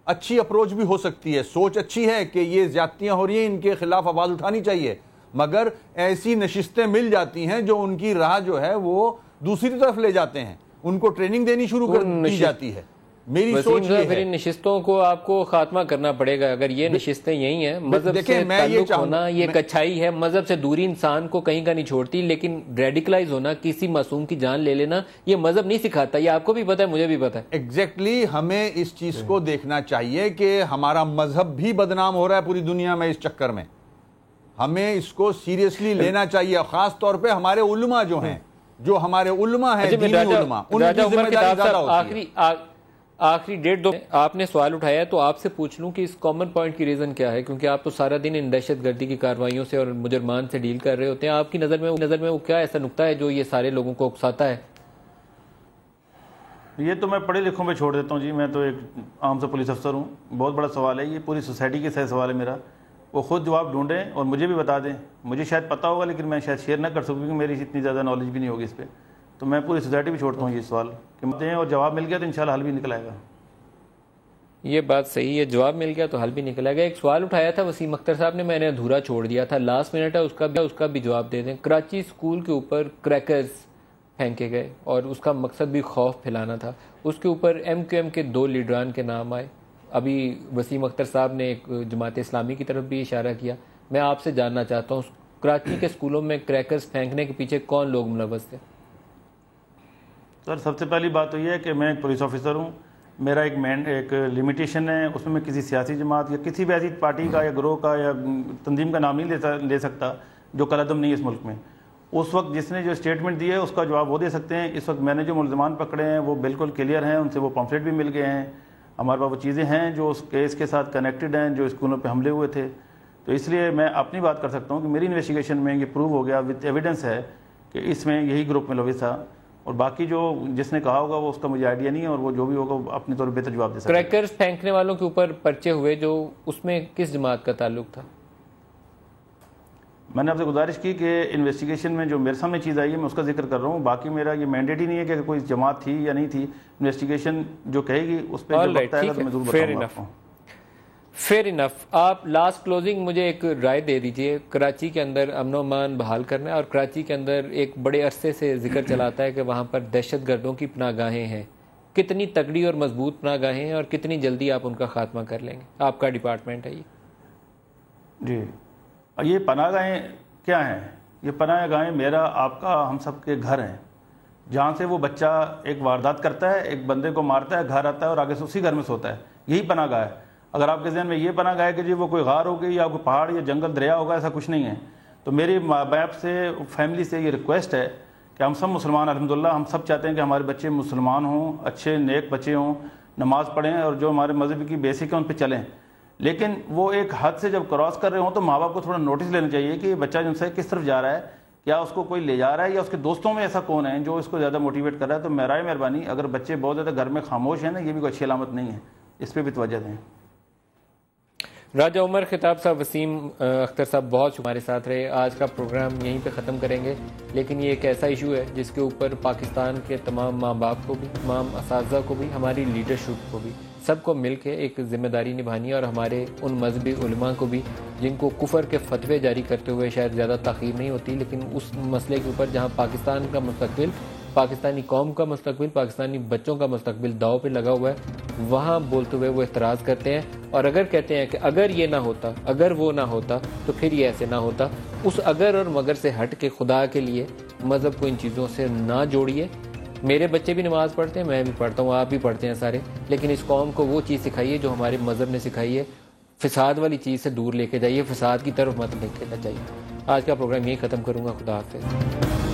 اچھی اپروچ بھی ہو سکتی ہے, سوچ اچھی ہے کہ یہ زیادتیاں ہو رہی ہیں, ان کے خلاف آواز اٹھانی چاہیے, مگر ایسی نشستیں مل جاتی ہیں جو ان کی راہ جو ہے وہ دوسری طرف لے جاتے ہیں, ان کو ٹریننگ دینی شروع کر دی جاتی ہے. میری سوچ یہ پھر ان نشستوں کو آپ کو خاتمہ کرنا پڑے گا. اگر یہ نشستیں یہی ہیں, مذہب سے تعلق ہونا یہ ایک اچھائی ہے, مذہب سے دوری انسان کو کہیں کا نہیں چھوڑتی, لیکن ریڈیکلائز ہونا, کسی معصوم کی جان لے لینا, یہ مذہب نہیں سکھاتا. یہ آپ کو بھی پتہ ہے, مجھے بھی پتہ ہے. ایگزیکٹلی ہمیں اس چیز کو دیکھنا چاہیے کہ ہمارا مذہب بھی بدنام ہو رہا ہے پوری دنیا میں اس چکر میں. ہمیں اس کو سیریسلی لینا چاہیے, خاص طور پہ ہمارے علماء جو ہیں, جو ہمارے علماء ہیں, دینی علماء, ان کی ذمہ داری زیادہ ہوتی ہے. آخری 1.5-2 آپ نے سوال اٹھایا تو آپ سے پوچھ لوں کہ اس کامن پوائنٹ کی ریزن کیا ہے, کیونکہ آپ تو سارا دن ان دہشت گردی کی کارروائیوں سے اور مجرمان سے ڈیل کر رہے ہوتے ہیں. آپ کی نظر میں وہ کیا ایسا نقطہ ہے جو یہ سارے لوگوں کو اکساتا ہے؟ یہ تو میں پڑھے لکھوں پہ چھوڑ دیتا ہوں جی, میں تو ایک عام سا پولیس افسر ہوں. بہت بڑا سوال ہے یہ, پوری سوسائٹی کے ساتھ سوال ہے میرا. وہ خود جواب ڈھونڈیں اور مجھے بھی بتا دیں. مجھے شاید پتہ ہوگا لیکن میں شاید شیئر نہ کر سکوں کیونکہ میری اتنی زیادہ نالج بھی نہیں ہوگی اس پہ. تو میں پوری سوسائٹی بھی چھوڑتا ہوں یہ سوال کہ دیں, اور جواب مل گیا تو انشاءاللہ حل بھی نکل آئے گا. یہ بات صحیح ہے, جواب مل گیا تو حل بھی نکل آئے گا. ایک سوال اٹھایا تھا وسیم اختر صاحب نے, میں نے ادھورا چھوڑ دیا تھا, لاسٹ منٹ ہے, اس کا بھی جواب دے دیں. کراچی اسکول کے اوپر کریکرز پھینکے گئے اور اس کا مقصد بھی خوف پھیلانا تھا. اس کے اوپر MQM کے 2 لیڈران کے نام آئے. ابھی وسیم اختر صاحب نے ایک جماعت اسلامی کی طرف بھی اشارہ کیا. میں آپ سے جاننا چاہتا ہوں کراچی کے اسکولوں میں کریکرز پھینکنے کے پیچھے کون لوگ ملوث تھے؟ سر سب سے پہلی بات تو یہ ہے کہ میں ایک پولیس آفیسر ہوں. میرا ایک لمیٹیشن ہے, اس میں کسی سیاسی جماعت یا کسی بھی ایسی پارٹی کا یا گروہ کا یا تنظیم کا نام نہیں لے سکتا جو کالعدم نہیں ہے اس ملک میں. اس وقت جس نے جو اسٹیٹمنٹ دی ہے اس کا جواب وہ دے سکتے ہیں. اس وقت میں نے جو ملزمان پکڑے ہیں وہ بالکل کلیئر ہیں, ان سے وہ پمفلیٹ بھی مل گئے ہیں. ہمارے پاس وہ چیزیں ہیں جو اس کیس کے ساتھ کنیکٹڈ ہیں جو اسکولوں پہ حملے ہوئے تھے. تو اس لیے میں اپنی بات کر سکتا ہوں کہ میری انویسٹیگیشن میں یہ پروو ہو گیا وتھ ایویڈنس ہے کہ اس میں یہی گروپ ملوث تھا. اور باقی جو جس نے کہا ہوگا وہ اس کا مجھے آئیڈیا نہیں ہے, اور وہ جو بھی ہوگا وہ اپنی طور بہتر جواب دے سکتا ہے. کریکرز پھینکنے والوں کے اوپر پرچے ہوئے جو اس میں کس جماعت کا تعلق تھا؟ میں نے آپ سے گزارش کی کہ انویسٹیگیشن میں جو میرے سامنے چیز آئی ہے میں اس کا ذکر کر رہا ہوں. باقی میرا یہ مینڈیٹ ہی نہیں ہے کہ کوئی جماعت تھی یا نہیں تھی. انویسٹیگیشن جو کہے گی اس پہ جو وقت آئے گا تو میں ضرور بتاؤں گا آپ کو. Fair enough. آپ لاسٹ کلوزنگ مجھے ایک رائے دے دیجئے. کراچی کے اندر امن و امان بحال کرنا ہے اور کراچی کے اندر ایک بڑے عرصے سے ذکر چلاتا ہے کہ وہاں پر دہشت گردوں کی پناہ گاہیں ہیں. کتنی تگڑی اور مضبوط پناہ گاہیں ہیں اور کتنی جلدی آپ ان کا خاتمہ کر لیں گے؟ آپ کا ڈپارٹمنٹ ہے یہ. جی, یہ پناہ گاہیں کیا ہیں؟ یہ پناہ گاہیں میرا آپ کا ہم سب کے گھر ہیں, جہاں سے وہ بچہ ایک واردات کرتا ہے, ایک بندے کو مارتا ہے, گھر آتا ہے اور آگے سے اسی گھر میں سوتا ہے. یہی پناہ گاہ ہے. اگر آپ کے ذہن میں یہ پناہ گاہ ہے کہ جی وہ کوئی غار ہوگی یا کوئی پہاڑ یا جنگل دریا ہوگا, ایسا کچھ نہیں ہے. تو میری ماں باپ سے فیملی سے یہ ریکویسٹ ہے کہ ہم سب مسلمان الحمدللہ, ہم سب چاہتے ہیں کہ ہمارے بچے مسلمان ہوں, اچھے نیک بچے ہوں, نماز پڑھیں اور جو ہمارے مذہب کی بیسک ہے ان پہ چلیں. لیکن وہ ایک حد سے جب کراس کر رہے ہوں تو ماں باپ کو تھوڑا نوٹس لینا چاہیے کہ یہ بچہ جن سے کس طرف جا رہا ہے, کیا اس کو کوئی لے جا رہا ہے یا اس کے دوستوں میں ایسا کون ہے جو اس کو زیادہ موٹیویٹ کر رہا ہے. تو میرا مہربانی, اگر بچے بہت زیادہ گھر میں خاموش ہیں نا, یہ بھی کوئی اچھی علامت نہیں ہے, اس پہ بھی توجہ دیں. راجہ عمر خطاب صاحب, وسیم اختر صاحب بہت ہمارے ساتھ رہے. آج کا پروگرام یہیں پہ ختم کریں گے, لیکن یہ ایک ایسا ایشو ہے جس کے اوپر پاکستان کے تمام ماں باپ کو بھی, تمام اساتذہ کو بھی, ہماری لیڈرشپ کو بھی, سب کو مل کے ایک ذمہ داری نبھانی ہے. اور ہمارے ان مذہبی علماء کو بھی جن کو کفر کے فتوے جاری کرتے ہوئے شاید زیادہ تاخیر نہیں ہوتی, لیکن اس مسئلے کے اوپر جہاں پاکستان کا مستقبل, پاکستانی قوم کا مستقبل, پاکستانی بچوں کا مستقبل داؤ پہ لگا ہوا ہے, وہاں بولتے ہوئے وہ اعتراض کرتے ہیں، اور اگر کہتے ہیں کہ اگر یہ نہ ہوتا، اگر وہ نہ ہوتا تو پھر یہ ایسے نہ ہوتا. اس اگر اور مگر سے ہٹ کے خدا کے لیے مذہب کو ان چیزوں سے نہ جوڑیے. میرے بچے بھی نماز پڑھتے ہیں، میں بھی پڑھتا ہوں، آپ بھی پڑھتے ہیں سارے، لیکن اس قوم کو وہ چیز سکھائیے جو ہمارے مذہب نے سکھائی ہے. فساد والی چیز سے دور لے کے جائیے، فساد کی طرف مت لے کے جائیے. آج کا پروگرام یہی ختم کروں گا. خدا حافظ.